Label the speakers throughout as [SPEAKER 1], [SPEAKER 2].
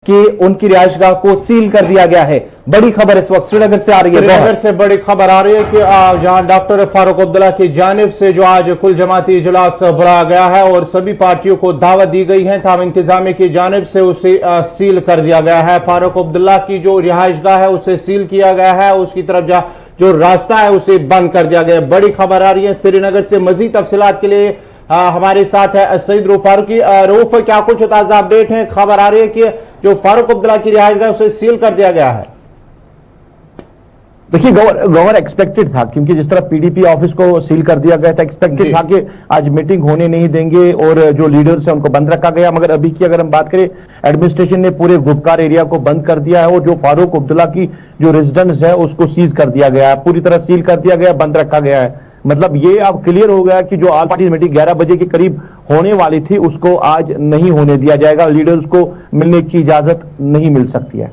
[SPEAKER 1] कि उनकी रिहायशगाह को सील कर दिया गया है। बड़ी खबर इस वक्त श्रीनगर से आ रही है।
[SPEAKER 2] श्रीनगर से बड़ी खबर आ रही है कि जहां डॉक्टर फारूक अब्दुल्ला की जानिब से जो आज कुल जमाती इजलास बुलाया गया है और सभी पार्टियों को दावत दी गई है, ताहम इंतजामिया की जानिब से उसे सील कर दिया गया है। फारूक अब्दुल्ला की जो रिहायशगाह है उसे सील किया गया है, उसकी तरफ जो रास्ता है उसे बंद कर दिया गया है। बड़ी खबर आ रही है श्रीनगर से। मजीद तफसीलात के लिए हमारे साथ है सईद रूफ फारूकी। रूफ, क्या कुछ ताजा अपडेट है? खबर आ रही है कि जो फारूक अब्दुल्ला की रिहायशगाह उसे सील कर दिया गया है।
[SPEAKER 3] देखिए, गवर्नर एक्सपेक्टेड था, क्योंकि जिस तरह पीडीपी ऑफिस को सील कर दिया गया था, एक्सपेक्टेड था कि आज मीटिंग होने नहीं देंगे और जो लीडर्स हैं उनको बंद रखा गया। मगर अभी की अगर हम बात करें, एडमिनिस्ट्रेशन ने पूरे गुपकार एरिया को बंद कर दिया है और जो फारूक अब्दुल्ला की जो रेजिडेंस है उसको सीज कर दिया गया है, पूरी तरह सील कर दिया गया, बंद रखा गया है। मतलब ये अब क्लियर हो गया कि जो ऑल पार्टी मीटिंग 11 बजे के करीब होने वाली थी उसको आज नहीं होने दिया जाएगा। लीडर्स को मिलने की इजाजत नहीं मिल सकती है।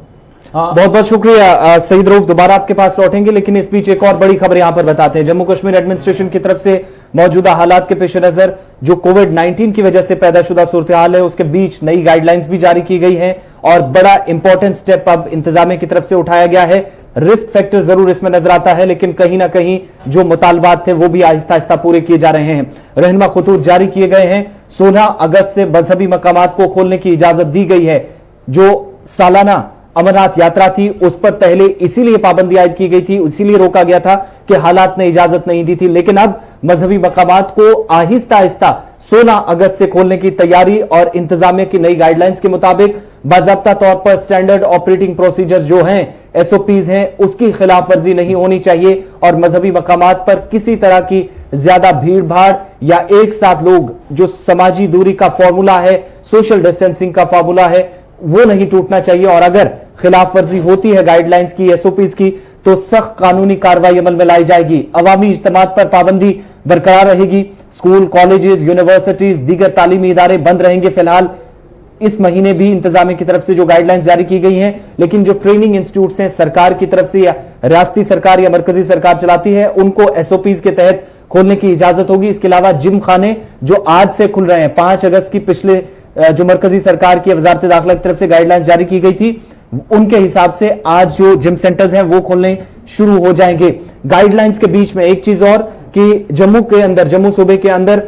[SPEAKER 1] बहुत बहुत शुक्रिया सईद रऊफ, दोबारा आपके पास लौटेंगे, लेकिन इस बीच एक और बड़ी खबर यहां पर बताते हैं। जम्मू कश्मीर एडमिनिस्ट्रेशन की तरफ से मौजूदा हालात के पेश नजर जो कोविड-19 की वजह से पैदाशुदा सूरत हाल है उसके बीच नई गाइडलाइंस भी जारी की गई हैं और बड़ा इंपॉर्टेंट स्टेप अब इंतजामिया की तरफ से उठाया गया है। रिस्क फैक्टर जरूर इसमें नजर आता है, लेकिन कहीं ना कहीं जो मुतालबात थे वो भी आहिस्ता आहिस्ता पूरे किए जा रहे हैं। रहनुमा खतूत जारी किए गए हैं। 16 अगस्त से मजहबी मकामात को खोलने की इजाजत दी गई है। जो सालाना अमरनाथ यात्रा थी उस पर पहले इसीलिए पाबंदी आयद की गई थी, इसीलिए रोका गया था कि हालात ने इजाजत नहीं दी थी, लेकिन अब मजहबी मकामात को आहिस्ता आहिस्ता 16 अगस्त से खोलने की तैयारी और इंतजामिया की नई गाइडलाइंस के मुताबिक बाज़ाब्ता तौर पर स्टैंडर्ड ऑपरेटिंग प्रोसीजर जो हैं, एसओपीज हैं, उसकी खिलाफ वर्जी नहीं होनी चाहिए और मजहबी मकामात पर किसी तरह की ज्यादा भीड़ भाड़ या एक साथ लोग, जो समाजी दूरी का फॉर्मूला है, सोशल डिस्टेंसिंग का फॉर्मूला है, वो नहीं टूटना चाहिए। और अगर खिलाफ वर्जी होती है गाइडलाइंस की, एसओपीज की, तो सख्त कानूनी कार्रवाई अमल में लाई जाएगी। अवामी इज्तिमात पर पाबंदी बरकरार रहेगी। स्कूल, कॉलेजेस, यूनिवर्सिटीज, दीगर तालीमी इदारे बंद रहेंगे। फिलहाल इस महीने भी इंतजामिया की तरफ से जो गाइडलाइंस जारी की गई हैं, लेकिन जो ट्रेनिंग इंस्टीट्यूट्स हैं सरकार की तरफ से या रियासती सरकार या मरकजी सरकार चलाती है, उनको एसओपीज के तहत खोलने की इजाजत होगी। इसके अलावा जिम खाने जो आज से खुल रहे हैं, 5 अगस्त की पिछले जो मरकजी सरकार की वजारत दाखिला की तरफ से गाइडलाइंस जारी की गई थी, उनके हिसाब से आज जो जिम सेंटर्स हैं वो खोलने शुरू हो जाएंगे। गाइडलाइंस के बीच में एक चीज और कि जम्मू के अंदर, जम्मू सूबे के अंदर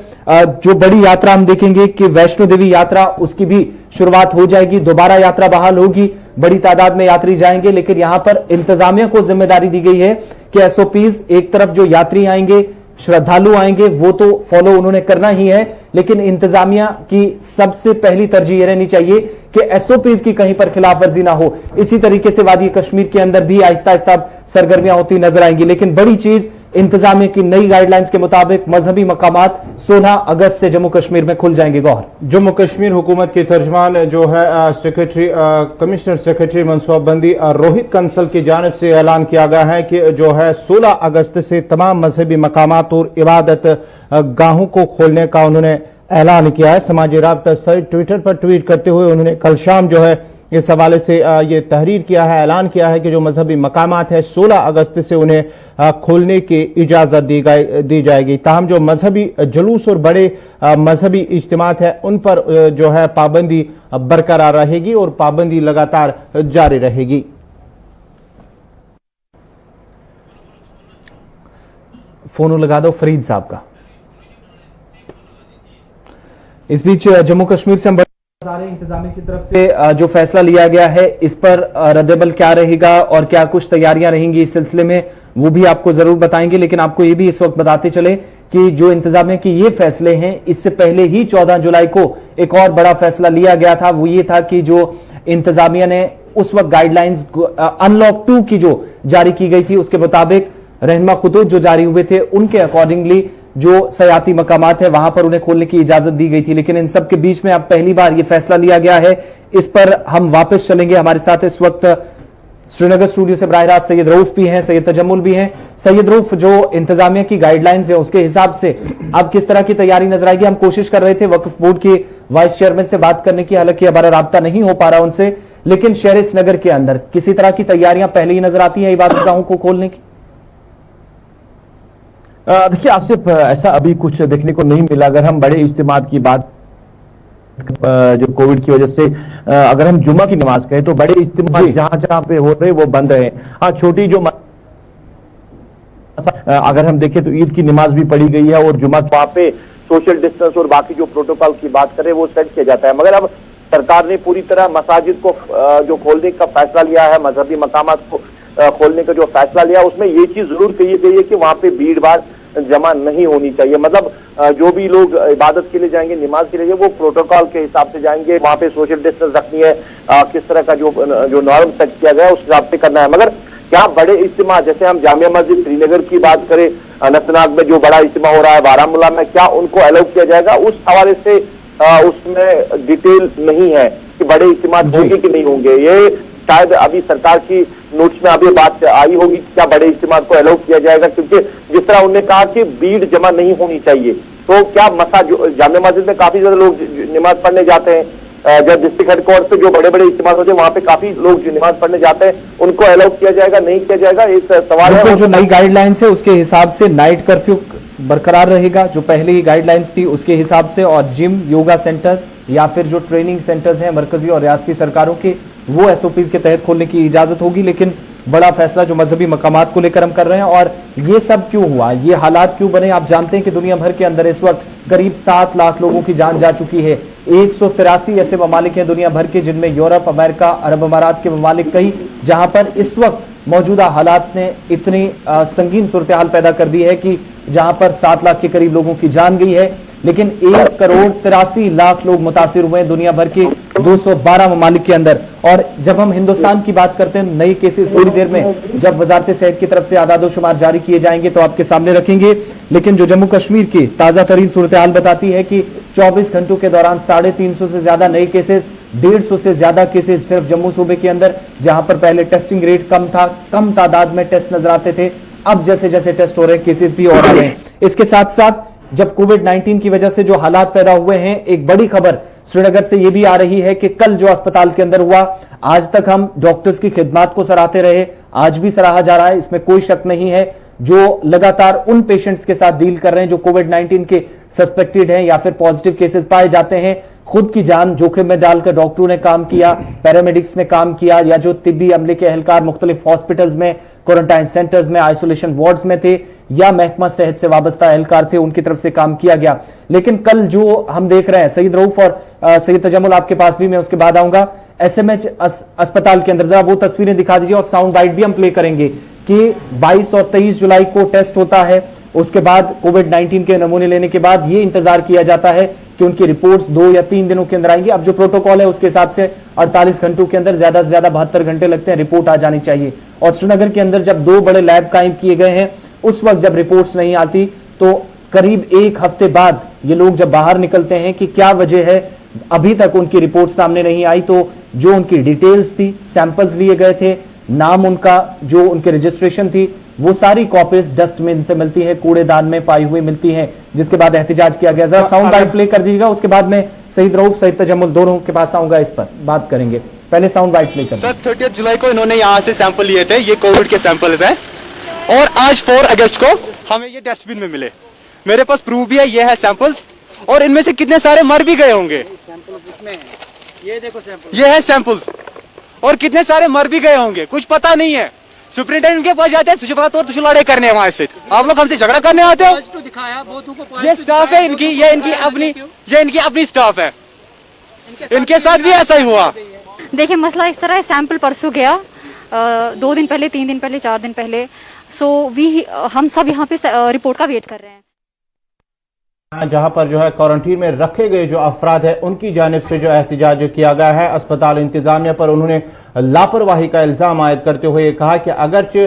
[SPEAKER 1] जो बड़ी यात्रा हम देखेंगे कि वैष्णो देवी यात्रा, उसकी भी शुरुआत हो जाएगी। दोबारा यात्रा बहाल होगी, बड़ी तादाद में यात्री जाएंगे, लेकिन यहां पर इंतजामिया को जिम्मेदारी दी गई है कि एसओपीज, एक तरफ जो यात्री आएंगे, श्रद्धालु आएंगे, वो तो फॉलो उन्होंने करना ही है, लेकिन इंतजामिया की सबसे पहली तरजीह रहनी चाहिए कि एसओपीज की कहीं पर खिलाफ वर्जी ना हो। इसी तरीके से वादी कश्मीर के अंदर भी आहिस्ता आहिस्ता सरगर्मियां होती नजर आएंगी, लेकिन बड़ी चीज इंतजामिया की नई गाइडलाइंस के मुताबिक मजहबी मकामात 16 अगस्त से जम्मू कश्मीर में खुल जाएंगे। गौहर,
[SPEAKER 2] जम्मू कश्मीर हुकूमत के तर्जमान जो है सेक्रेटरी कमिश्नर सेक्रेटरी मनसूबाबंदी रोहित कंसल की जानिब से ऐलान किया गया है कि जो है 16 अगस्त से तमाम मजहबी मकामात और इबादत गाहों को खोलने का उन्होंने ऐलान किया है। समाजी राब्ता साइट ट्विटर पर ट्वीट करते हुए उन्होंने कल शाम जो है इस हवाले से ये तहरीर किया है, ऐलान किया है कि जो मजहबी मकामात है 16 अगस्त से उन्हें खोलने की इजाजत दी जाएगी। ताहम जो मजहबी जुलूस और बड़े मजहबी इज्तिमात है उन पर जो है पाबंदी बरकरार रहेगी और पाबंदी लगातार जारी रहेगी।
[SPEAKER 1] फोन लगा दो फरीद साहब का। इस बीच जम्मू कश्मीर से हम इंतजामिया की तरफ से जो फैसला लिया गया है इस पर रद्देबल क्या रहेगा और क्या कुछ तैयारियां रहेंगी इस सिलसिले में, वो भी आपको जरूर बताएंगे। लेकिन आपको ये भी इस वक्त बताते चले कि जो इंतजामिया की ये फैसले हैं, इससे पहले ही 14 जुलाई को एक और बड़ा फैसला लिया गया था। वो ये था कि जो इंतजामिया ने उस वक्त गाइडलाइंस अनलॉक 2 की जो जारी की गई थी उसके मुताबिक रहनुमा खतूत जो जारी हुए थे उनके अकॉर्डिंगली जो सयाती मकामात है वहां पर उन्हें खोलने की इजाजत दी गई थी। लेकिन इन सब के बीच में अब पहली बार यह फैसला लिया गया है। इस पर हम वापस चलेंगे। हमारे साथ इस वक्त श्रीनगर स्टूडियो से बराह रास्त सैयद रऊफ भी हैं, सैयद तजम्मुल भी हैं। सैयद रऊफ, जो इंतजामिया की गाइडलाइंस है उसके हिसाब से अब किस तरह की तैयारी नजर आएगी? हम कोशिश कर रहे थे वक्फ बोर्ड के वाइस चेयरमैन से बात करने की, हालांकि हमारा राब्ता नहीं हो पा रहा उनसे, लेकिन शहर श्रीनगर के अंदर किसी तरह की तैयारियां पहले ही नजर आती है इबादतगाहों को खोलने की?
[SPEAKER 3] देखिए आसिफ, ऐसा अभी कुछ देखने को नहीं मिला। अगर हम बड़े इज्तिमात की बात जो कोविड की वजह से अगर हम जुमा की नमाज कहें तो बड़े इज्तिमा जहां जहां पे हो रहे वो बंद है। हाँ, छोटी जो अगर हम देखें तो ईद की नमाज भी पढ़ी गई है और जुमा वहां पे सोशल डिस्टेंस और बाकी जो प्रोटोकॉल की बात करें वो सेट किया जाता है। मगर अब सरकार ने पूरी तरह मसाजिद को जो खोलने का फैसला लिया है, मजहबी मकामात को खोलने का जो फैसला लिया, उसमें ये चीज जरूर कही गई है कि वहां पे भीड़ भाड़ जमा नहीं होनी चाहिए। मतलब जो भी लोग इबादत के लिए जाएंगे, नमाज के लिए, वो प्रोटोकॉल के हिसाब से जाएंगे। वहां पे सोशल डिस्टेंस रखनी है, किस तरह का जो नॉर्म सेट किया गया है उस हिसाब से करना है। मगर क्या बड़े इज्तिमा, जैसे हम जामिया मस्जिद श्रीनगर की बात करें, अनंतनाग में जो बड़ा इज्तिमा हो रहा है, बारामूला में, क्या उनको अलाउ किया जाएगा? उस हवाले से उसमें डिटेल नहीं है कि बड़े इज्तिमा होंगे कि नहीं होंगे। ये शायद अभी सरकार की नोट्स में अभी बात आई होगी कि क्या बड़े इज्तिमा को अलाउ किया जाएगा, क्योंकि जिस तरह उन्होंने कहा कि भीड़ जमा नहीं होनी चाहिए, तो क्या जामिया मस्जिद में काफी ज्यादा लोग नमाज पढ़ने जाते हैं, जब डिस्ट्रिक्ट हेडक्वार्टर पे जो बड़े बड़े इज्तिमा होते हैं वहां पे काफी लोग जो नमाज पढ़ने जाते हैं, उनको अलाउ किया जाएगा, नहीं किया जाएगा? एक सवाल है।
[SPEAKER 1] जो नई गाइडलाइंस है उसके हिसाब से नाइट कर्फ्यू बरकरार रहेगा, जो पहले ही गाइडलाइंस थी उसके हिसाब से, और जिम, योगा सेंटर्स या फिर जो ट्रेनिंग सेंटर्स हैं मरकजी और रियासती सरकारों के, वो एसओपीज के तहत खोलने की इजाजत होगी। लेकिन बड़ा फैसला जो मजहबी मकामात को लेकर हम कर रहे हैं, और ये सब क्यों हुआ, ये हालात क्यों बने? आप जानते हैं कि दुनिया भर के अंदर इस वक्त करीब 7 लाख लोगों की जान जा चुकी है। 183 ऐसे ममालिक हैं दुनिया भर के, जिनमें यूरोप, अमेरिका, अरब अमारात के ममालिक कई, जहां पर इस वक्त मौजूदा हालात ने इतनी संगीन सूरत हाल पैदा कर दी है कि जहां पर 7 लाख के करीब लोगों की जान गई है, लेकिन 1,83,00,000 लोग मुतासिर हुए हैं दुनिया भर के 212 ममालिक के अंदर। और जब हम हिंदुस्तान की बात करते हैं, नए केसेस थोड़ी देर में जब वजारत सेहत की तरफ से आदादो शुमार जारी किए जाएंगे तो आपके सामने रखेंगे। लेकिन जो जम्मू कश्मीर की ताजा तरीन सूरत हाल बताती है कि 24 घंटों के दौरान 350 से ज्यादा नए केसेस, 150 से ज्यादा केसेस सिर्फ जम्मू सूबे के अंदर, जहां पर पहले टेस्टिंग रेट कम था, कम तादाद में टेस्ट नजर आते थे, अब जैसे जैसे टेस्ट हो रहे हैं केसेस भी और आ रहे हैं। इसके साथ साथ जब कोविड-19 की वजह से जो हालात पैदा हुए हैं, एक बड़ी खबर श्रीनगर से यह भी आ रही है कि कल जो अस्पताल के अंदर हुआ, आज तक हम डॉक्टर्स की खिदमत को सराहते रहे, आज भी सराहा जा रहा है, इसमें कोई शक नहीं है, जो लगातार उन पेशेंट्स के साथ डील कर रहे हैं जो कोविड-19 के सस्पेक्टेड हैं या फिर पॉजिटिव केसेस पाए जाते हैं। खुद की जान जोखिम में डालकर डॉक्टरों ने काम किया, पैरामेडिक्स ने काम किया, या जो तिब्बी अमले के एहलकार मुख्तलिफ हॉस्पिटल्स में, क्वारंटाइन सेंटर्स में, आइसोलेशन वार्ड्स में थे, या महकमा सेहत से वाबस्ता एहलकार थे, उनकी तरफ से काम किया गया। लेकिन कल जो हम देख रहे हैं, सईद रऊफ और सईद तजम्मुल आपके पास भी मैं उसके बाद आऊंगा, एसएमएच अस्पताल के अंदर जरा वो तस्वीरें दिखा दीजिए, और साउंड बाइट भी हम प्ले करेंगे कि 22 और 23 जुलाई को टेस्ट होता है, उसके बाद कोविड-19 के नमूने लेने के बाद ये इंतजार किया जाता है कि उनकी रिपोर्ट्स 2 या 3 दिनों के अंदर आएंगी। अब जो प्रोटोकॉल है उसके हिसाब से 48 घंटों के अंदर, ज्यादा से ज्यादा 72 घंटे लगते हैं, रिपोर्ट आ जानी चाहिए। और श्रीनगर के अंदर जब 2 बड़े लैब कायम किए गए हैं, उस वक्त जब रिपोर्ट्स नहीं आती तो करीब 1 हफ्ते बाद ये लोग जब बाहर निकलते हैं कि क्या वजह है, अभी तक उनकी रिपोर्ट सामने नहीं आई। तो जो उनकी डिटेल्स थी, सैंपल्स लिए गए थे, नाम उनका, जो उनके रजिस्ट्रेशन थी, वो सारी कॉपीज डस्टबिन से मिलती है, कूड़ेदान में पाई हुई मिलती है, जिसके बाद एहतिजाज किया गया। जरा साउंड बाइट प्ले कर दीजिएगा, उसके बाद में सईद रऊफ, सईद तजम्मुल दोनों के पास आऊंगा, इस पर बात करेंगे। पहले साउंड बाइट प्ले कर।
[SPEAKER 4] सर 30 जुलाई को इन्होंने यहाँ से सैंपल लिए थे, ये कोविड के सैंपल्स हैं, और आज 4 अगस्त को हमें ये डस्टबिन में मिले। मेरे पास प्रूफ भी है, ये है सैंपल्स, और इनमें से कितने सारे मर भी गए होंगे।
[SPEAKER 5] ये देखो सैंपल,
[SPEAKER 4] ये है सैंपल्स, और कितने सारे मर भी गए होंगे, कुछ पता नहीं है। सुप्रिंटेंडेंट के पास जाते हैं तो लड़ाई करने वहां से, आप लोग हमसे झगड़ा करने आते हो।
[SPEAKER 5] तो दिखाया,
[SPEAKER 4] ये स्टाफ है इनकी, ये इनकी अपनी स्टाफ है, इनके साथ भी ऐसा ही हुआ।
[SPEAKER 6] देखिए मसला इस तरह है, सैंपल परसों गया, 2 दिन पहले, 3 दिन पहले, 4 दिन पहले, हम सब यहाँ पे रिपोर्ट का वेट कर रहे हैं।
[SPEAKER 2] जहां पर जो है क्वारंटीन में रखे गए जो अफराद है उनकी जानिब से जो एहतिजाज किया गया है अस्पताल इंतजामिया पर, उन्होंने लापरवाही का इल्जाम आयद करते हुए कहा कि अगरचे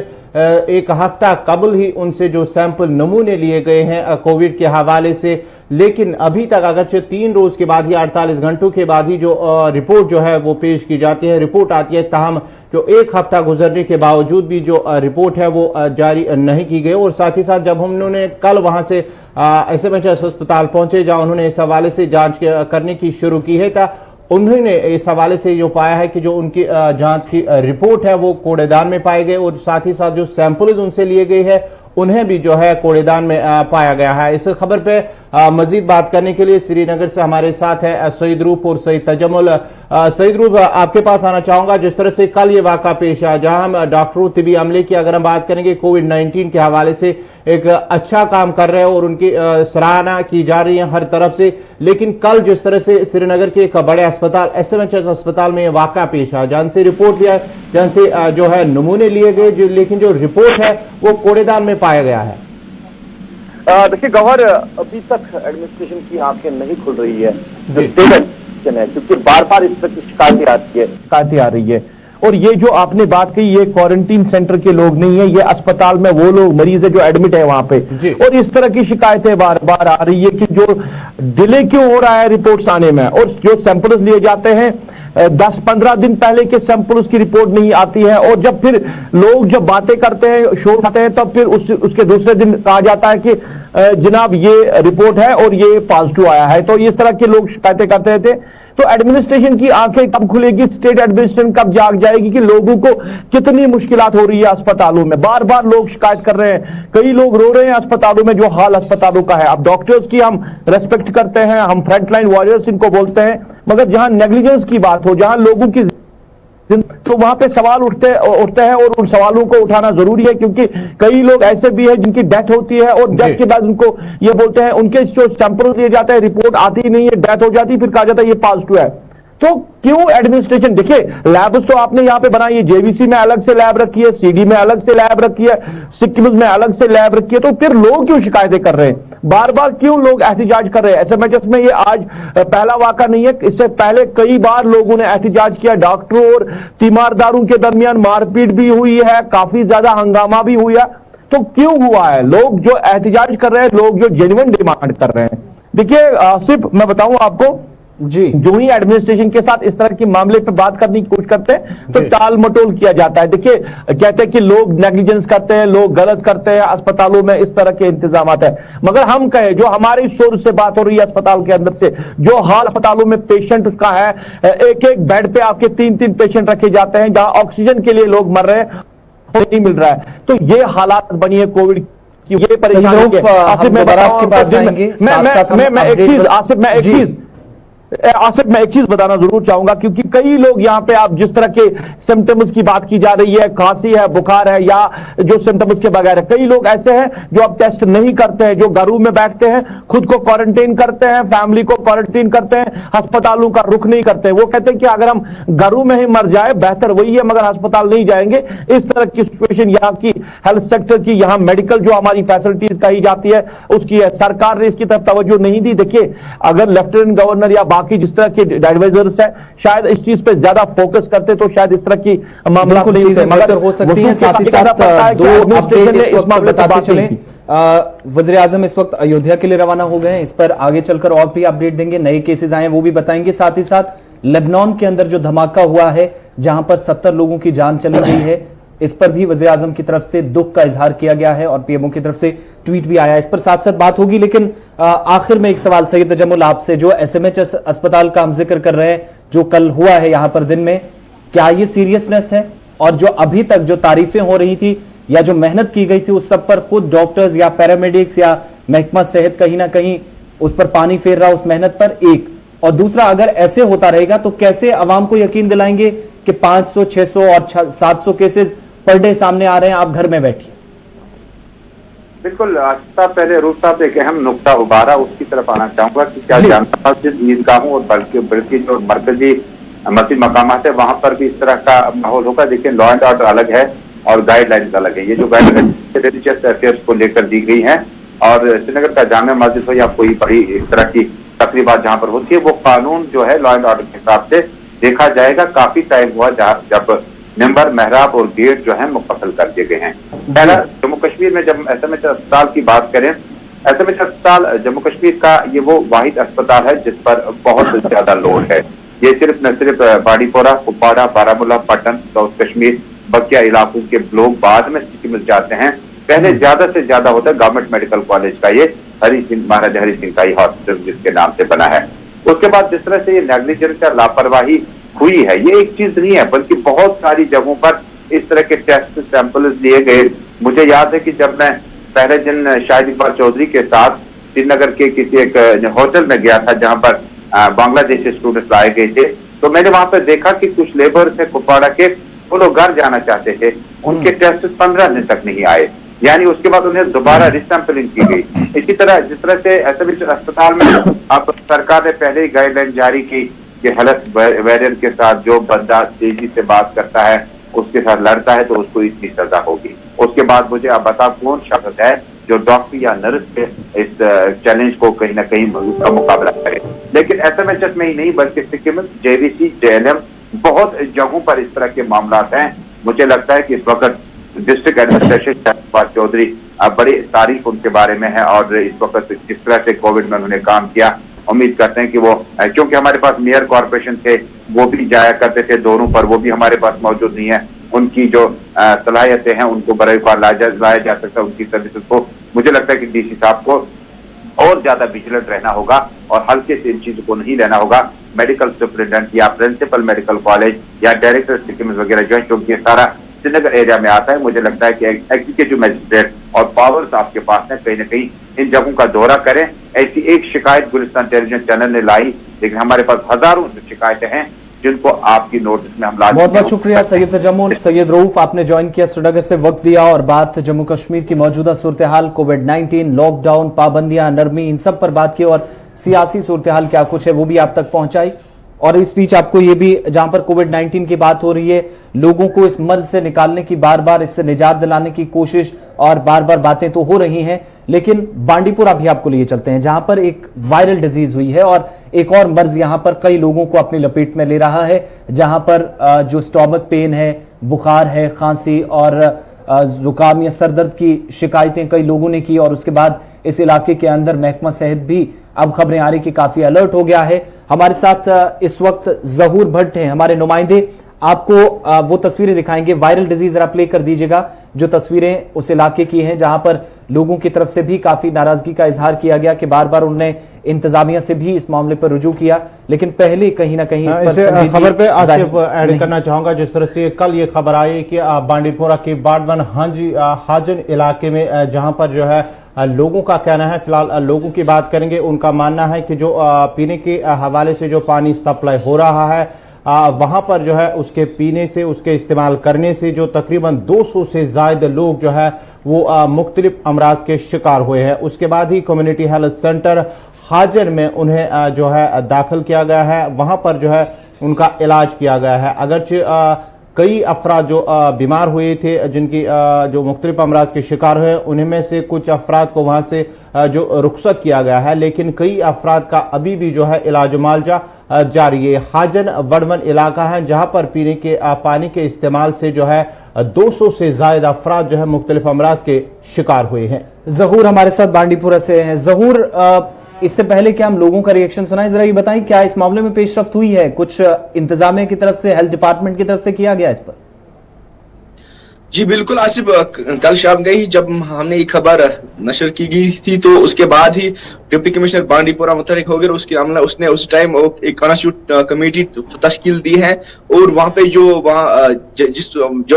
[SPEAKER 2] 1 हफ्ता कबल ही उनसे जो सैंपल नमूने लिए गए हैं कोविड के हवाले से, लेकिन अभी तक अगरचे 3 रोज के बाद ही, 48 घंटों के बाद ही जो रिपोर्ट जो है वो पेश की जाती है, रिपोर्ट आती है। ताहम जो 1 हफ्ता गुजरने के बावजूद भी जो रिपोर्ट है वो जारी नहीं की गई। और साथ ही साथ जब उन्होंने कल वहां से एसएमएच अस्पताल पहुंचे, जहां उन्होंने इस हवाले से जांच करने की शुरू की है, तो उन्होंने इस हवाले से जो पाया है कि जो उनकी जांच की रिपोर्ट है वो कूड़ेदान में पाए गए, और साथ ही साथ जो सैंपल्स उनसे लिए गए हैं उन्हें भी जो है कूड़ेदान में पाया गया है। इस खबर पे मजीद बात करने के लिए श्रीनगर से हमारे साथ है सईद रूफ और सईद तजम्मुल। सईद रूफ, आपके पास आना चाहूंगा। जिस तरह से कल ये वाक़ा पेश आया, जहां हम डॉक्टरों तिबी अमले की अगर हम बात करेंगे कोविड-19 के हवाले से एक अच्छा काम कर रहे हैं और उनकी सराहना की जा रही है हर तरफ से, लेकिन कल जिस तरह से श्रीनगर के एक बड़े अस्पताल SMHS अस्पताल में वाक़ा पेश आया, जहां से रिपोर्ट लिया, जहां से जो है नमूने लिए गए, लेकिन जो रिपोर्ट है वो कूड़ेदान में पाया गया है।
[SPEAKER 3] देखिए गौहर, अभी तक एडमिनिस्ट्रेशन की आंखें नहीं खुल रही है जो स्टेट एडमिनिस्ट्रेशन है, क्योंकि बार बार इस तरह की शिकायतें आ रही है। और ये जो आपने बात कही, ये क्वारंटीन सेंटर के लोग नहीं है, ये अस्पताल में वो लोग मरीज है जो एडमिट है वहां पे। और इस तरह की शिकायतें बार बार आ रही है कि जो डिले क्यों हो रहा है रिपोर्ट्स आने में, और जो सैंपल्स लिए जाते हैं 10-15 दिन पहले के सैंपल उसकी रिपोर्ट नहीं आती है, और जब फिर लोग जब बातें करते हैं, शोर खाते हैं, तब फिर उसके दूसरे दिन कहा जाता है कि जनाब ये रिपोर्ट है और ये पॉजिटिव आया है। तो इस तरह के लोग शिकायतें करते थे। तो एडमिनिस्ट्रेशन की आंखें कब खुलेगी, स्टेट एडमिनिस्ट्रेशन कब जाग जाएगी कि लोगों को कितनी मुश्किलात हो रही है अस्पतालों में। बार बार लोग शिकायत कर रहे हैं, कई लोग रो रहे हैं अस्पतालों में, जो हाल अस्पतालों का है। अब डॉक्टर्स की हम रेस्पेक्ट करते हैं, हम फ्रंटलाइन वॉरियर्स इनको बोलते हैं, मगर जहां नेग्लिजेंस की बात हो, जहां लोगों की, तो वहां पे सवाल उठते हैं और उन सवालों को उठाना जरूरी है, क्योंकि कई लोग ऐसे भी हैं जिनकी डेथ होती है और डेथ के बाद उनको ये बोलते हैं, उनके जो सैंपल लिए जाते हैं रिपोर्ट आती नहीं है, डेथ हो जाती है, फिर कहा जाता है ये पॉजिटिव है। तो क्यों एडमिनिस्ट्रेशन, देखिए लैब्स तो आपने यहां पे बनाई है, JVC में अलग से लैब रखी है, CD में अलग से लैब रखी है, सिक्किम में अलग से लैब रखी है, तो फिर लोग क्यों शिकायतें कर रहे हैं, बार बार क्यों लोग एहतिजाज कर रहे हैं। SMHS में ये आज पहला वाक़ा नहीं है, इससे पहले कई बार लोगों ने एहतिजाज किया, डॉक्टरों और तीमारदारों के दरमियान मारपीट भी हुई है, काफी ज्यादा हंगामा भी हुआ। तो क्यों हुआ है, लोग जो एहतिजाज कर रहे हैं, लोग जो जेन्युइन डिमांड कर रहे हैं। देखिए सिर्फ मैं बताऊं आपको जी, जो ही एडमिनिस्ट्रेशन के साथ इस तरह के मामले पे बात करने की कोशिश करते हैं तो टाल मटोल किया जाता है। देखिए कहते हैं कि लोग नेग्लिजेंस करते हैं, लोग गलत करते हैं, अस्पतालों में इस तरह के इंतजाम है। मगर हम कहें, जो हमारी सोर्स से बात हो रही है अस्पताल के अंदर से, जो हाल अस्पतालों में पेशेंट उसका है, एक एक बेड पे आपके 3-3 पेशेंट रखे जाते हैं, जहां ऑक्सीजन के लिए लोग मर रहे हैं, नहीं मिल रहा है। तो ये हालात बनी है कोविड की, ये परेशानी है। आसिफ मैं एक चीज बताना जरूर चाहूंगा, क्योंकि कई लोग यहाँ पे, आप जिस तरह के सिम्टम्स की बात की जा रही है, खांसी है, बुखार है, या जो सिम्टम्स के बगैर है, कई लोग ऐसे हैं जो अब टेस्ट नहीं करते हैं, जो घरों में बैठते हैं, खुद को क्वारंटीन करते हैं, फैमिली को क्वारंटीन करते हैं, अस्पतालों का रुख नहीं करते। वो कहते हैं कि अगर हम घरों में ही मर जाए बेहतर वही है, मगर अस्पताल नहीं जाएंगे। इस तरह की सिचुएशन यहाँ की हेल्थ सेक्टर की, यहाँ मेडिकल जो हमारी फैसिलिटीज कही जाती है उसकी है, सरकार ने इसकी तरफ तवज्जो नहीं दी। देखिए अगर लेफ्टिनेंट गवर्नर या बाकी जिस तरह के एडवाइजर्स है शायद इस चीज पे ज्यादा फोकस करते तो शायद इस तरह की मामला नहीं होते, मगर
[SPEAKER 1] हो सकती है। साथ ही साथ दो अपडेट इस वक्त बताते चले। वज़ीर आज़म इस वक्त अयोध्या के लिए रवाना हो गए हैं, इस पर आगे चलकर और भी अपडेट देंगे, नए केसेस आए वो भी बताएंगे। साथ ही साथ लेबनान के अंदर जो धमाका हुआ है, जहां पर 70 लोगों की जान चली गई है, इस पर भी वज़ीर आज़म की तरफ से दुख का इजहार किया गया है और PMO की तरफ से ट्वीट भी आया है। इस पर साथ साथ बात होगी, लेकिन आखिर में एक सवाल सैयद तजम्मुल आपसे, जो SMHS अस्पताल का हम जिक्र कर रहे हैं, जो कल हुआ है यहां पर दिन में, क्या ये सीरियसनेस है? और जो अभी तक जो तारीफें हो रही थी या जो मेहनत की गई थी, उस सब पर खुद डॉक्टर्स या पैरामेडिक्स या महकमा सेहत कहीं ना कहीं उस पर पानी फेर रहा, उस मेहनत पर, एक। और दूसरा, अगर ऐसे होता रहेगा तो कैसे अवाम को यकीन दिलाएंगे कि 500, 600 और 700 केसेस पर डे सामने आ रहे हैं, आप घर में बैठिए।
[SPEAKER 7] बिल्कुल, पहले रूफ साहब एक अहम नुकता उभारा, उसकी तरफ आना चाहूंगा कि क्या जानता ईदगाहों और बल्कि जो मरकजी मस्जिद मकामात है वहां पर भी इस तरह का माहौल होगा। देखिए लॉ एंड ऑर्डर अलग है और गाइडलाइंस अलग है। ये जो गाइडलाइंस रिलीजियस अफेयर्स को लेकर दी गई है, और श्रीनगर का जामे मस्जिद हो या कोई बड़ी इस तरह की तकरीबात जहाँ पर होती है, वो कानून जो है लॉ एंड ऑर्डर के हिसाब से देखा जाएगा। काफी टाइम हुआ जब मेंबर, मेहराब और गेट जो है मुकम्मल कर दिए गए हैं। पहला, जम्मू कश्मीर में जब SMHS अस्पताल की बात करें, SMHS अस्पताल जम्मू कश्मीर का ये वो वाहिद अस्पताल है जिस पर बहुत ज्यादा लोड है। ये न सिर्फ बाड़ीपोरा, कुपवाड़ा, बारामूला, पट्टन, साउथ कश्मीर, बकिया इलाकों के लोग बाद में सिक्किम जाते हैं। पहले ज्यादा से ज्यादा होता है गवर्नमेंट मेडिकल कॉलेज का, ये हरी सिंह, महाराजा हरी सिंह का ही हॉस्पिटल जिसके नाम से बना है। उसके बाद जिस तरह से ये नेग्लिजेंस या लापरवाही हुई है, ये एक चीज नहीं है, बल्कि बहुत सारी जगहों पर इस तरह के टेस्ट सैंपल्स लिए गए। मुझे याद है कि जब मैं पहले दिन शाहिद इकबाल चौधरी के साथ श्रीनगर के किसी एक होटल में गया था जहां पर बांग्लादेशी स्टूडेंट्स लाए गए थे। तो मैंने वहां पर देखा कि कुछ लेबर थे कुपवाड़ा के, वो लोग घर जाना चाहते थे, उनके टेस्ट 15 दिन तक नहीं आए, यानी उसके बाद उन्हें दोबारा रिसैंपलिंग की गई। इसी तरह जिस तरह से एसएमएच अस्पताल में अब सरकार ने पहले ही गाइडलाइन जारी की कि हेल्थ वेरिएंट के साथ जो बंदा तेजी से बात करता है, उसके साथ लड़ता है तो उसको इतनी सजा होगी। उसके बाद मुझे आप बताओ कौन शख्स है जो डॉक्टर या नर्स के इस चैलेंज को कहीं ना कहीं उसका मुकाबला करे। लेकिन एसएमएचएस में ही नहीं बल्कि सिक्किम, जेवीसी, जेएलएम, बहुत जगहों पर इस तरह के मामला हैं। मुझे लगता है कि इस वक्त डिस्ट्रिक्ट एडमिनिस्ट्रेशन शरद चौधरी बड़ी तारीफ उनके बारे में है और इस वक्त जिस तरह से कोविड में उन्होंने काम किया, उम्मीद करते हैं कि वो, क्योंकि हमारे पास मेयर कॉर्पोरेशन थे वो भी जाया करते थे दौरों पर, वो भी हमारे पास मौजूद नहीं है। उनकी जो सलाहियतें हैं उनको बड़े लाया जा सकता है, उनकी सर्विसेज को। मुझे लगता है कि डीसी साहब को और ज्यादा विजिलेंट रहना होगा और हल्के से इन चीजों को नहीं लेना होगा। मेडिकल सुपरिटेंडेंट या प्रिंसिपल मेडिकल कॉलेज या डायरेक्टर सिक्किम वगैरह जो है, क्योंकि सारा श्रीनगर एरिया में आता है, मुझे लगता है कि एग्जीक्यूटिव मैजिस्ट्रेट और पावर्स आपके पास है, कहीं ना कहीं इन जगहों का दौरा करें। ऐसी एक शिकायत गुलिस्तान टेलीविजन चैनल ने लाई, लेकिन हमारे पास हजारों शिकायतें हैं जिनको आपकी नोटिस में हम ला।
[SPEAKER 1] बहुत बहुत शुक्रिया सैयद तजम्मुल, सैयद रऊफ, आपने ज्वाइन किया, श्रीनगर से वक्त दिया और बात जम्मू कश्मीर की मौजूदा सूरत हाल, कोविड-19, लॉकडाउन, पाबंदियां, नरमी, इन सब पर बात की और सियासी सूरत हाल क्या कुछ है वो भी आप तक पहुंचाई। और इस बीच आपको ये भी, जहां पर कोविड-19 की बात हो रही है, लोगों को इस मर्ज से निकालने की, बार बार इससे निजात दिलाने की कोशिश और बार बार बातें तो हो रही हैं, लेकिन बांडीपुरा भी आपको लिए चलते हैं जहां पर एक वायरल डिजीज हुई है और एक और मर्ज यहां पर कई लोगों को अपनी लपेट में ले रहा है, जहां पर जो स्टोमक पेन है, बुखार है, खांसी और जुकाम या सरदर्द की शिकायतें कई लोगों ने की और उसके बाद इस इलाके के अंदर महकमा सेहत भी अब खबरें आ रही कि काफी अलर्ट हो गया है। हमारे साथ इस वक्त जहूर भट्ट हैं, हमारे नुमाइंदे, आपको वो तस्वीरें दिखाएंगे। वायरल डिजीज जरा प्ले कर दीजिएगा, जो तस्वीरें उस इलाके की हैं जहां पर लोगों की तरफ से भी काफी नाराजगी का इजहार किया गया कि बार बार उन्होंने इंतजामिया से भी इस मामले पर रुजू किया, लेकिन पहले कहीं ना कहीं इस
[SPEAKER 2] खबर पे आसिफ ऐड करना चाहूंगा। जिस तरह से कल ये खबर आई कि बांडीपुरा के बाडवन हाजन इलाके में जहां पर जो है लोगों का कहना है, फिलहाल लोगों की बात करेंगे, उनका मानना है कि जो पीने के हवाले से जो पानी सप्लाई हो रहा है वहां पर जो है उसके पीने से, उसके इस्तेमाल करने से जो तकरीबन 200 से ज्यादा लोग जो है वो मुख्तलिफ अमराज के शिकार हुए हैं। उसके बाद ही कम्युनिटी हेल्थ सेंटर हाजन में उन्हें जो है दाखिल किया गया है, वहां पर जो है उनका इलाज किया गया है। अगरचे कई अफराद जो बीमार हुए थे, जिनकी जो मुख्तलिफ अमराज के शिकार हुए, उनमें से कुछ अफराद को वहां से जो रुखसत किया गया है, लेकिन कई अफराद का अभी भी जो है इलाज मालजा जारी है। हाजन वडमन इलाका है जहां पर पीने के पानी के इस्तेमाल से जो है 200 से ज्यादा अफराद जो है मुख्तलिफ अमराज के शिकार हुए हैं।
[SPEAKER 1] जहूर हमारे साथ बांडीपुरा से हैं। जहूर, इससे पहले क्या हम लोगों का रिएक्शन सुनाएं, जरा ये बताएं क्या इस मामले में पेशरफ्त हुई है, कुछ इंतजामिया की तरफ से, हेल्थ डिपार्टमेंट की तरफ से किया गया इस पर?
[SPEAKER 8] जी बिल्कुल आसिफ, कल शाम गई जब हमने ये खबर नशर की गई थी तो उसके बाद ही डिप्टी कमिश्नर बांडीपुरा मुतहरिक हो गए। उसने उस टाइम एक कॉन्स्टिट्यूट कमेटी तश्कील दी है और वहां पे जो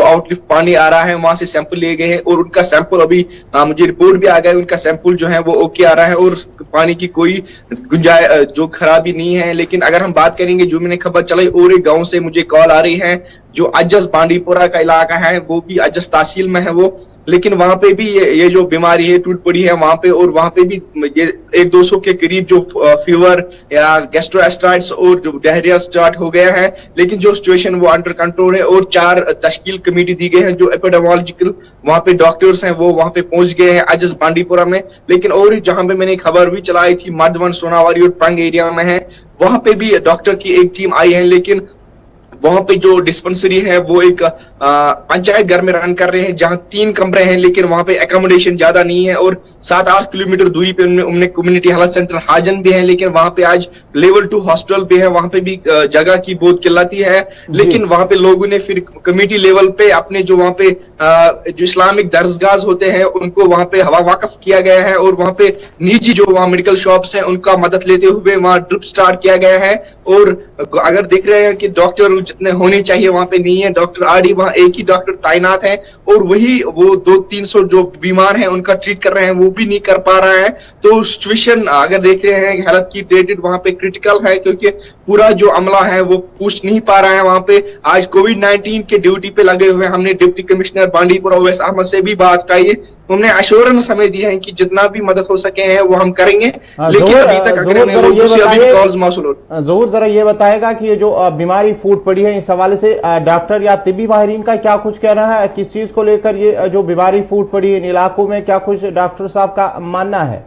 [SPEAKER 8] आउटलिफ्ट पानी आ रहा है वहां से सैंपल लिए गए हैं और उनका सैंपल अभी मुझे रिपोर्ट भी आ गया, उनका सैंपल जो है वो ओके आ रहा है और पानी की कोई गुंजाइश जो खराबी नहीं है। लेकिन अगर हम बात करेंगे, जो मैंने खबर चलाई और एक गाँव से मुझे कॉल आ रही है, जो अजस बांडीपुरा का इलाका है वो भी अजस तहसील में है वो, लेकिन वहां पे भी ये जो बीमारी है टूट पड़ी है वहां पे, और वहां पे भी ये 100-200 के करीब जो फीवर या गैस्ट्रोएस्ट्राइटिस और जो डायरिया स्टार्ट हो गया है। लेकिन जो सिचुएशन वो अंडर कंट्रोल है और 4 तश्कील कमेटी दी गई है, जो एपिडेमियोलॉजिकल वहां पे डॉक्टर्स हैं वो वहां पे पहुंच गए हैं अजस बांडीपुरा में। लेकिन और जहां पे मैंने खबर भी चलाई थी मर्दवन, सोनावारी और पंग एरिया में है, वहां पे भी डॉक्टर की एक टीम आई है, लेकिन वहां पे जो डिस्पेंसरी है वो एक पंचायत घर में रन कर रहे हैं जहां 3 कमरे हैं, लेकिन वहां पे एकोमोडेशन ज्यादा नहीं है और 7-8 किलोमीटर दूरी पे उनमें कम्युनिटी हेल्थ सेंटर हाजन भी है, लेकिन वहां पे आज लेवल 2 हॉस्पिटल भी है, वहां पे भी जगह की बहुत किल्लत है। लेकिन वहां पे लोगों ने फिर कमेटी लेवल पे अपने जो वहां पे जो इस्लामिक दरसगाह होते हैं उनको वहां पे हवा वाकफ किया गया है और वहां पे निजी जो वहां मेडिकल शॉप्स हैं उनका मदद लेते हुए वहां ड्रिप स्टार्ट किया गया है। और अगर देख रहे हैं कि डॉक्टर जितने होने चाहिए वहां पे नहीं है, डॉक्टर आरडी वहां एक ही डॉक्टर तैनात है और वही वो 200-300 जो बीमार हैं उनका ट्रीट कर रहे हैं, वो मूव भी नहीं कर पा रहा है। तो सिचुएशन अगर देख रहे हैं हालत की डेटेड वहां पे क्रिटिकल है, क्योंकि पूरा जो अमला है वो पूछ नहीं पा रहा है वहां पे। आज कोविड-19 के ड्यूटी पे लगे हुए हमने डिप्टी कमिश्नर बांडीपुरा ओवैस अहमद से भी बात की। उन्होंने एश्योरेंस हमें दी है कि जितना भी मदद हो सके हैं वो हम करेंगे, लेकिन अभी तक अगर हमें लोगों से अभी कॉल्स मौसूल हो।
[SPEAKER 2] जरूर जरा ये बताएगा कि ये जो बीमारी फूट पड़ी है, इस हवाले से डॉक्टर या तिब्बी माहिरीन का क्या कुछ कहना है, किस चीज को लेकर ये जो बीमारी फूट पड़ी है इन इलाकों में, क्या कुछ डॉक्टर साहब का मानना है?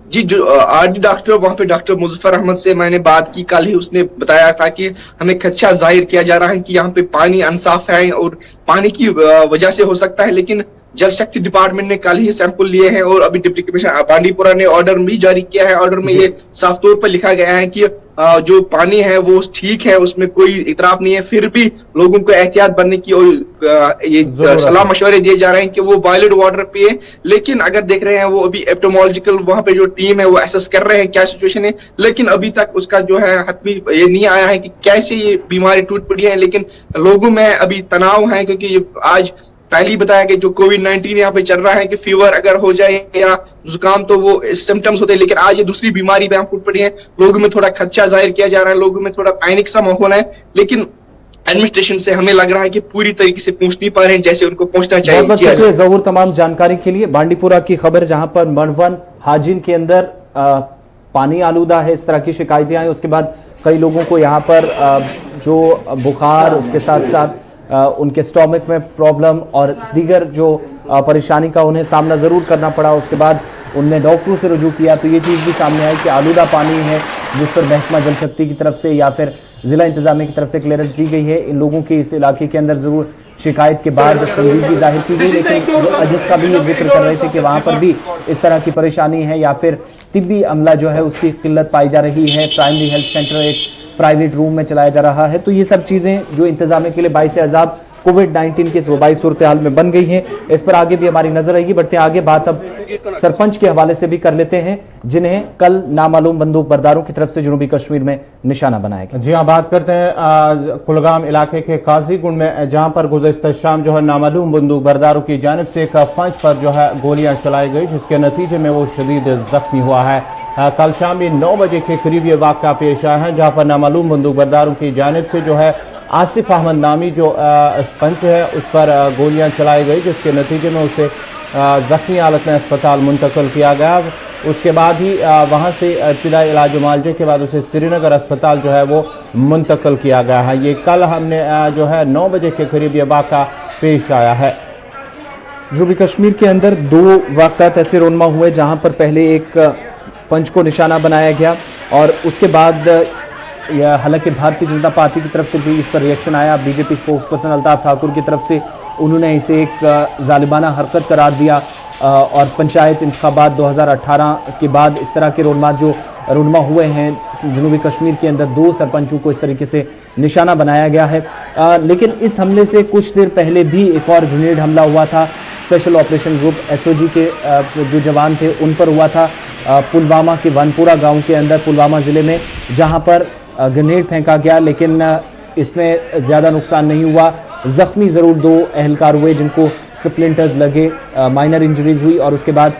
[SPEAKER 8] जी, जो आरडी डॉक्टर वहां पे डॉक्टर मुजफ्फर अहमद से मैंने बात की कल ही, उसने बताया था कि हमें खदशा जाहिर किया जा रहा है कि यहाँ पे पानी अनसाफ है और पानी की वजह से हो सकता है, लेकिन जल शक्ति डिपार्टमेंट ने कल ही सैंपल लिए हैं और अभी डिप्टी कमिश्नर बांडीपुरा ने ऑर्डर भी जारी किया है। ऑर्डर में ये साफ तौर पर लिखा गया है कि जो पानी है वो ठीक है, उसमें कोई इतराफ नहीं है, फिर भी लोगों को एहतियात बरतने की और ये सलाह मशवरे दिए जा रहे हैं कि वो बॉयल्ड वाटर पिए। लेकिन अगर देख रहे हैं वो अभी एपिडेमियोलॉजिकल वहां पे जो टीम है वो एसेस कर रहे हैं क्या सिचुएशन है, लेकिन अभी तक उसका जो है हतमी ये नहीं आया है कि कैसे ये बीमारी टूट पड़ी है। लेकिन लोगों में अभी तनाव है, क्योंकि ये आज पहले ही बताया कि जो कोविड-19 यहाँ पे चल रहा है कि फीवर अगर हो जाए या जुकाम तो वो सिम्टम्स होते हैं, लेकिन आज ये दूसरी बीमारी पे फूट पड़ी है। लोगों में थोड़ा खदशा जाहिर किया जा रहा है, लोगों में थोड़ा पैनिक सा माहौल है, लेकिन एडमिनिस्ट्रेशन से हमें लग रहा है कि पूरी तरीके से पहुंच नहीं पा रहे हैं जैसे उनको पहुंचना चाहिए।
[SPEAKER 1] बहुत शुक्रिया जहूर तमाम जानकारी के लिए। बांडीपुरा की खबर जहां पर मड़वन हाजिन के अंदर पानी आलूदा है, इस तरह की शिकायतें आई। उसके बाद कई लोगों को यहाँ पर जो बुखार, उसके साथ साथ उनके स्टोमक में प्रॉब्लम और दीगर जो परेशानी का उन्हें सामना ज़रूर करना पड़ा। उसके बाद उनने डॉक्टरों से रुजू किया तो ये चीज़ भी सामने आई कि आलूदा पानी है, जिस पर महकमा जल शक्ति की तरफ से या फिर ज़िला इंतजामिया की तरफ से क्लियरेंस दी गई है। इन लोगों की इस इलाके के अंदर ज़रूर शिकायत के बाद संजीदगी जाहिर की गई, लेकिन जिसका भी ये जिक्र कर रहे थे कि वहाँ पर भी इस तरह की परेशानी है या फिर तिब्बी अमला जो है उसकी किल्लत पाई जा रही है। प्राइमरी हेल्थ सेंटर एक प्राइवेट रूम में चलाया जा रहा है। तो ये सब चीज़ें जो इंतजामिया के लिए बाइस अजाब कोविड-19 की इस वबाई सूरत हाल में बन गई हैं, इस पर आगे भी हमारी नजर रहेगी। बढ़ते हैं आगे, बात अब सरपंच के हवाले से भी कर लेते हैं, जिन्हें कल नामालूम बंदूक बरदारों की तरफ से जनूबी कश्मीर में निशाना बनाया गया।
[SPEAKER 2] जी हाँ, बात करते हैं कुलगाम इलाके के काजीगुंड में, जहां पर गुज़श्ता शाम जो है नामालूम बंदूक बरदारों की जानिब से एक पंच पर जो है गोलियां चलाई गई, जिसके नतीजे में वो शदीद जख्मी हुआ है। कल शाम 9 बजे के करीब ये वाक़या पेश आया है, जहां पर नामालूम बंदूक बरदारों की जानिब से जो है आसिफ अहमद नामी जो पंच है उस पर गोलियां चलाई गई, जिसके नतीजे में उसे जख्मी हालत में अस्पताल मुंतकिल किया गया। उसके बाद ही वहां से इब्तिदाई इलाज मुआवजे के बाद उसे श्रीनगर अस्पताल जो है वो मुंतकिल किया गया है। ये कल हमने जो है 9 बजे के करीब ये वाक़या पेश आया है।
[SPEAKER 1] जनूबी कश्मीर के अंदर 2 वाक़यात ऐसे रोनमा हुए जहां पर पहले एक पंच को निशाना बनाया गया और उसके बाद हालांकि भारतीय जनता पार्टी की तरफ से भी इस पर रिएक्शन आया। BJP spokes person Altaf Thakur की तरफ से उन्होंने इसे एक जालिमाना हरकत करार दिया और पंचायत इंतखाबात 2018 के बाद इस तरह के रोनमा हुए हैं। जनूबी कश्मीर के अंदर 2 सरपंचों को इस तरीके से निशाना बनाया गया है। लेकिन इस हमले से कुछ देर पहले भी एक और ग्रेनेड हमला हुआ था, स्पेशल ऑपरेशन ग्रुप एसओजी के जो जवान थे उन पर हुआ था पुलवामा के वनपुरा गांव के अंदर, पुलवामा ज़िले में, जहां पर ग्रेनेड फेंका गया, लेकिन इसमें ज़्यादा नुकसान नहीं हुआ। ज़ख्मी ज़रूर 2 एहलकार हुए जिनको स्प्लिंटर्स लगे, माइनर इंजरीज हुई। और उसके बाद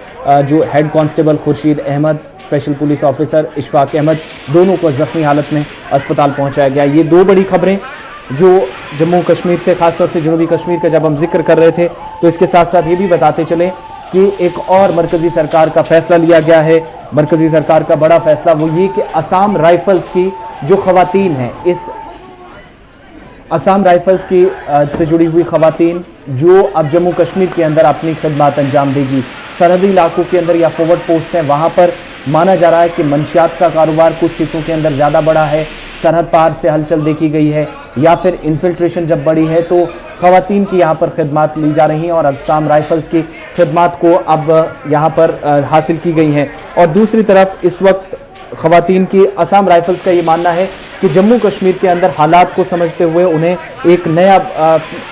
[SPEAKER 1] जो head constable Khursheed Ahmad, special police officer Ishfaq Ahmad, दोनों को ज़ख्मी हालत में अस्पताल पहुंचाया गया। ये 2 बड़ी खबरें जो जम्मू कश्मीर से, खासतौर से जनूबी कश्मीर का जब हम जिक्र कर रहे थे तो इसके साथ साथ ये भी बताते चले कि एक और मरकजी सरकार का फैसला लिया गया है। मरकजी सरकार का बड़ा फैसला वो ये कि असम राइफल्स की जो खवातीन हैं, इस असम राइफल्स की से जुड़ी हुई खवातीन जो अब जम्मू कश्मीर के अंदर अपनी खिदमत अंजाम देगी, सरहदी इलाकों के अंदर या फॉरवर्ड पोस्ट हैं, वहाँ पर माना जा रहा है कि मंशियात का कारोबार कुछ हिस्सों के अंदर ज़्यादा बढ़ा है, सरहद पार से हलचल देखी गई है या फिर इन्फिल्ट्रेशन जब बढ़ी है तो खवातीन की यहाँ पर खिदमत ली जा रही हैं और असम राइफल्स की खिदमत को अब यहाँ पर हासिल की गई हैं। और दूसरी तरफ इस वक्त खवातीन की असम राइफल्स का ये मानना है कि जम्मू कश्मीर के अंदर हालात को समझते हुए उन्हें एक नया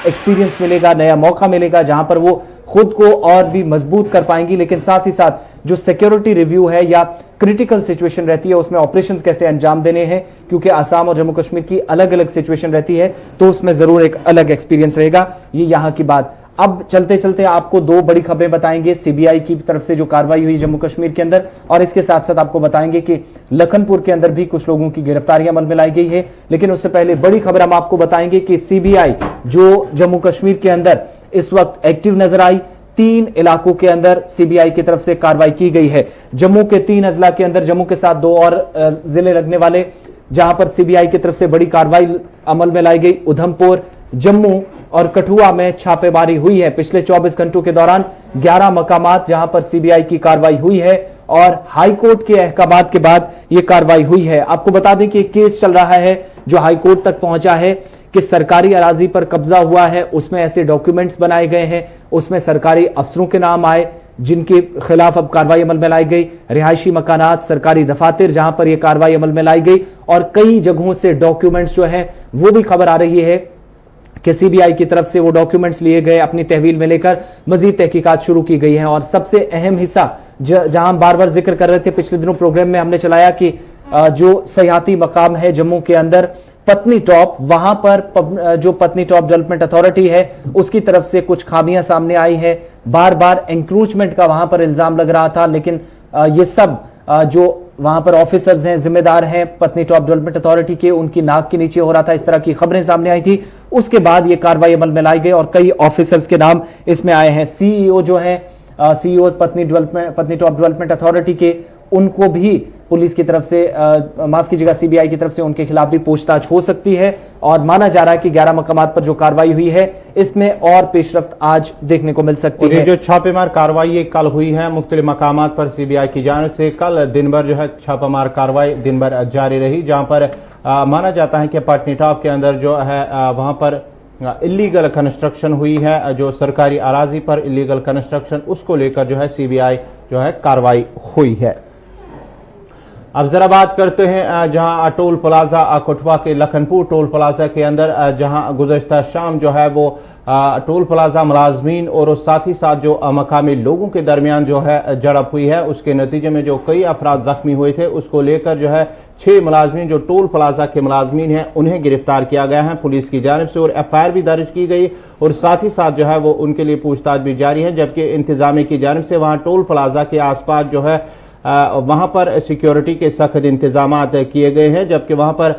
[SPEAKER 1] एक्सपीरियंस मिलेगा, नया मौका मिलेगा जहां पर वो खुद को और भी मजबूत कर पाएंगी। लेकिन साथ ही साथ जो सिक्योरिटी रिव्यू है या क्रिटिकल सिचुएशन रहती है उसमें ऑपरेशंस कैसे अंजाम देने हैं, क्योंकि असम और जम्मू कश्मीर की अलग अलग सिचुएशन रहती है तो उसमें जरूर एक अलग एक्सपीरियंस रहेगा। ये यहाँ की बात। अब चलते चलते आपको दो बड़ी खबरें बताएंगे सीबीआई की तरफ से जो कार्रवाई हुई जम्मू कश्मीर के अंदर, और इसके साथ साथ आपको बताएंगे कि लखनपुर के अंदर भी कुछ लोगों की गिरफ्तारी अमल में लाई गई है। लेकिन उससे पहले बड़ी खबर हम आपको बताएंगे कि सीबीआई जो जम्मू कश्मीर के अंदर इस वक्त एक्टिव नजर आई, 3 इलाकों के अंदर सीबीआई की तरफ से कार्रवाई की गई है। जम्मू के 3 अजला के अंदर, जम्मू के साथ 2 और जिले लगने वाले जहां पर सीबीआई की तरफ से बड़ी कार्रवाई अमल में लाई गई। उधमपुर, जम्मू और कठुआ में छापेमारी हुई है। पिछले 24 घंटों के दौरान 11 मकामात जहां पर सीबीआई की कार्रवाई हुई है और हाईकोर्ट के अहकामात के बाद यह कार्रवाई हुई है। आपको बता दें कि एक केस चल रहा है जो हाईकोर्ट तक पहुंचा है कि सरकारी अराजी पर कब्जा हुआ है, उसमें ऐसे डॉक्यूमेंट्स बनाए गए हैं, उसमें सरकारी अफसरों के नाम आए जिनके खिलाफ अब कार्रवाई अमल में लाई गई। रिहायशी मकानात, सरकारी दफातर जहां पर यह कार्रवाई अमल में लाई गई और कई जगहों से डॉक्यूमेंट्स जो है वो भी खबर आ रही है कि सीबीआई की तरफ से वो डॉक्यूमेंट्स लिए गए, अपनी तहवील में लेकर मजीद तहकीकात शुरू की गई हैं। और सबसे अहम हिस्सा जहां बार बार जिक्र कर रहे थे पिछले दिनों प्रोग्राम में हमने चलाया कि जो सयाहती मकाम है जम्मू के अंदर पत्नी टॉप, वहां पर जो पत्नी टॉप डेवलपमेंट अथॉरिटी है उसकी तरफ से कुछ खामियां सामने आई है। बार बार एंक्रोचमेंट का वहां पर इल्जाम लग रहा था, लेकिन ये सब जो वहां पर ऑफिसर्स हैं, जिम्मेदार हैं पत्नी टॉप डेवलपमेंट अथॉरिटी के, उनकी नाक के नीचे हो रहा था। इस तरह की खबरें सामने आई थी। उसके बाद यह कार्रवाई अमल में लाई गई और कई ऑफिसर्स के नाम इसमें आए हैं। सीईओ जो है, सीईओ पत्नी टॉप डेवलपमेंट अथॉरिटी के, उनको भी पुलिस की तरफ से माफ कीजिएगा सीबीआई की तरफ से उनके खिलाफ भी पूछताछ हो सकती है। और माना जा रहा है कि 11 मकामात पर जो कार्रवाई हुई है इसमें और पेशरफ्त आज देखने को मिल सकती है।
[SPEAKER 2] जो छापेमार कार्रवाई कल हुई है मुख्तलिफ मकामात पर सीबीआई की जानिब से, कल दिन भर जो है छापामार कार्रवाई दिन भर जारी रही, जहां पर माना जाता है कि पटनी टॉप के अंदर जो है वहां पर इलीगल कंस्ट्रक्शन हुई है, जो सरकारी अराजी पर इलीगल कंस्ट्रक्शन, उसको लेकर जो है सीबीआई जो है कार्रवाई हुई है। अब जरा बात करते हैं जहां टोल प्लाजा कठुआ के लखनपुर टोल प्लाजा के अंदर जहां गुज़श्ता शाम जो है वो टोल प्लाजा मुलाजमीन और साथ ही साथ जो मकामी लोगों के दरमियान जो है झड़प हुई है, उसके नतीजे में जो कई अफराद जख्मी हुए थे, उसको लेकर जो है 6 मुलाजमीन जो टोल प्लाजा के मुलाजमीन हैं उन्हें गिरफ्तार किया गया है पुलिस की जानिब से और एफआईआर भी दर्ज की गई और साथ ही साथ जो है वो उनके लिए पूछताछ भी जारी है। जबकि इंतजामिया की जानिब से वहां टोल प्लाजा के आसपास जो है वहां पर सिक्योरिटी के सख्त इंतजाम किए गए हैं, जबकि वहां पर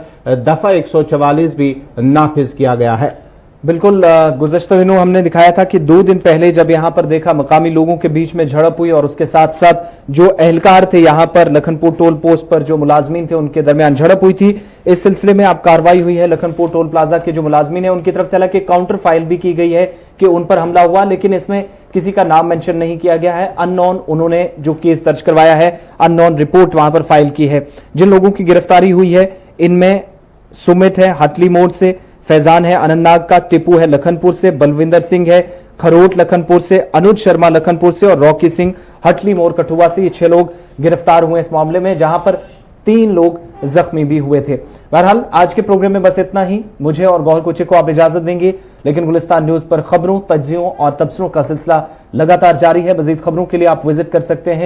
[SPEAKER 2] दफा 144 भी नाफिज किया गया है।
[SPEAKER 1] बिल्कुल, गुज़श्ता दिनों हमने दिखाया था कि 2 दिन पहले जब यहां पर देखा मकामी लोगों के बीच में झड़प हुई और उसके साथ साथ जो एहलकार थे यहां पर लखनपुर टोल पोस्ट पर जो मुलाजमीन थे उनके दरमियान झड़प हुई थी। इस सिलसिले में अब कार्रवाई हुई है। लखनपुर टोल प्लाजा के जो मुलाजमीन है उनकी तरफ से हालांकि काउंटर फाइल भी की गई है कि उन पर हमला हुआ, लेकिन इसमें किसी का नाम मेंशन नहीं किया गया है। अननोन उन्होंने जो केस दर्ज करवाया है, अननोन रिपोर्ट वहां पर फाइल की है। जिन लोगों की गिरफ्तारी हुई है इनमें सुमित है हटली मोड़ से, फैजान है अनंतनाग का, टिपू है लखनपुर से, बलविंदर सिंह है खरोट लखनपुर से, अनुज शर्मा लखनपुर से और रॉकी सिंह हटली मोड़ कठुआ से। ये 6 लोग गिरफ्तार हुए इस मामले में, जहां पर 3 लोग जख्मी भी हुए थे। बहरहाल आज के प्रोग्राम में बस इतना ही। मुझे और गौहर कोचे को आप इजाजत देंगे, लेकिन गुलिस्तान न्यूज पर खबरों, तज्जियों और तबसरों का सिलसिला लगातार जारी है। मजीद खबरों के लिए आप विजिट कर सकते हैं